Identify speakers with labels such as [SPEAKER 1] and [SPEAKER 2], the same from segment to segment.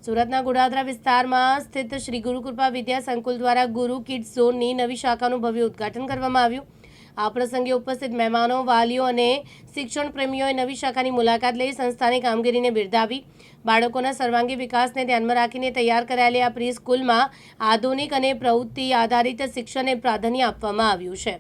[SPEAKER 1] સુરતના ગોડાદરા વિસ્તારમાં સ્થિત શ્રી ગુરુકૃપા વિદ્યા સંકુલ દ્વારા ગુરુ કિડ્સ ઝોનની નવી શાખાનું ભવ્ય ઉદ્ઘાટન કરવામાં આવ્યું। આ પ્રસંગે ઉપસ્થિત મહેમાનો, વાલીઓ અને શિક્ષણ પ્રેમીઓએ નવી શાખાની મુલાકાત લઈ સંસ્થાની કામગીરીને બિરદાવી। બાળકોના સર્વાંગી વિકાસને ધ્યાનમાં રાખીને તૈયાર કરાયેલી આ પ્રી સ્કૂલમાં આધુનિક અને પ્રવૃત્તિ આધારિત શિક્ષણને પ્રાધાન્ય આપવામાં આવ્યું છે।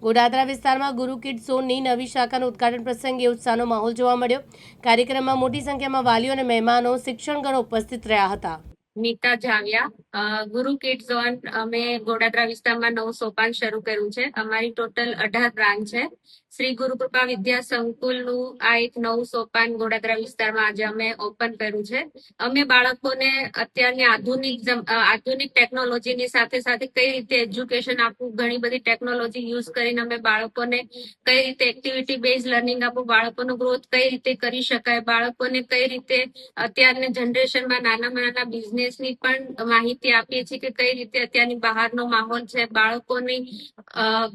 [SPEAKER 1] ગોડાદરા વિસ્તારમાં ગુરુ કિડ્સ ઝોનની નવી શાખાના ઉદ્ઘાટન પ્રસંગે ઉત્સાહનો માહોલ જોવા મળ્યો। કાર્યક્રમમાં મોટી સંખ્યામાં વાલીઓ અને મહેમાનો, શિક્ષણગણો ઉપસ્થિત રહ્યા હતા।
[SPEAKER 2] નીતા જાવિયા, ગુરુ કિડ્સ ઝોન અમે ગોડાદરા વિસ્તારમાં નવું સોપાન શરૂ કર્યું છે। અમારી ટોટલ 18 બ્રાન્ચ છે। શ્રી ગુરુકૃપા વિદ્યા સંકુલનું આ એક નવું સોપાન ગોડાદરા વિસ્તારમાં આજે અમે ઓપન કર્યું છે। અમે બાળકોને અત્યારની આધુનિક ટેકનોલોજીની સાથે સાથે કઈ રીતે એજ્યુકેશન આપવું, ઘણી બધી ટેકનોલોજી યુઝ કરીને અમે બાળકોને કઈ રીતે એક્ટિવિટી બેઝ લર્નિંગ આપવું, બાળકોનો ગ્રોથ કઈ રીતે કરી શકાય, બાળકોને કઈ રીતે અત્યારની જનરેશનમાં નાના બિઝનેસની પણ માહિતી આપીએ છીએ કે કઈ રીતે અત્યારની બહારનો માહોલ છે, બાળકોની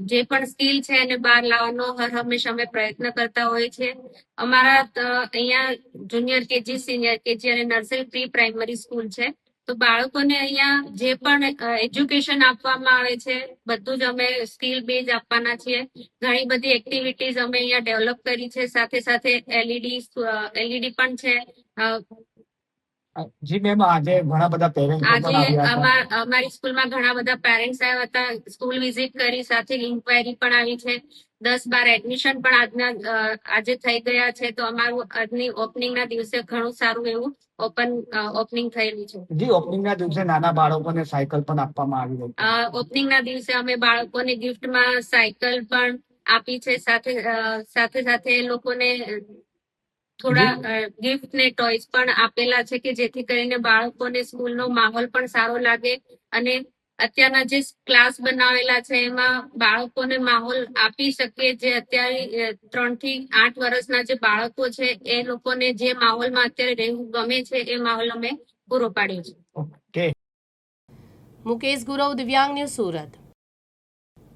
[SPEAKER 2] જે પણ સ્કિલ છે એને બહાર લાવવાનો હર હંમેશા અમે પ્રયત્ન કરતા હોઈએ છીએ। અમારા અહીંયા જુનિયર કેજી, સિનિયર કેજી અને નર્સરી પ્રી પ્રાઇમરી સ્કૂલ છે। તો બાળકોને અહીંયા જે પણ એજ્યુકેશન આપવામાં આવે છે બધું જ અમે સ્કિલ બેઝ આપવાના છીએ। ઘણી બધી એક્ટિવિટીઝ અમે અહીંયા ડેવલપ કરી છે, સાથે સાથે એલઈડી પણ છે।
[SPEAKER 3] જી મેમ, આજે ઘણા બધા પેરેન્ટ્સ પણ આવ્યા હતા।
[SPEAKER 2] અમારી સ્કૂલમાં ઘણા બધા પેરેન્ટ્સ આવ્યા હતા, સ્કૂલ વિઝિટ કરી, સાથે ઇન્ક્વાયરી પણ આવી છે। 10-12 એડમિશન પણ આજે થઈ ગયા છે। તો અમારું આજની ઓપનિંગના દિવસે ઘણું સારું એવું ઓપનિંગ થયેલું છે।
[SPEAKER 3] જી, ઓપનિંગના દિવસે નાના બાળકોને સાયકલ પણ આપવામાં આવી હતી।
[SPEAKER 2] ઓપનિંગના દિવસે અમે બાળકોને ગિફ્ટમાં સાયકલ પણ આપી છે, સાથે એ લોકોને થોડા ગિફ્ટ ને ટોયસ પણ આપેલા છે કે જેથી કરીને બાળકોને સ્કૂલનો માહોલ પણ સારો લાગે અને અત્યારના જે ક્લાસ બનાવેલા છે એમાં બાળકોને માહોલ આપી શકીએ। જે અત્યારે 3 થી 8 વર્ષના જે બાળકો છે એ લોકોને જે માહોલમાં અત્યારે રહેવું ગમે છે એ માહોલ અમે પૂરો પાડ્યો છે।
[SPEAKER 1] મુકેશ ગુરવ, દિવ્યાંગ ન્યૂઝ, સુરત।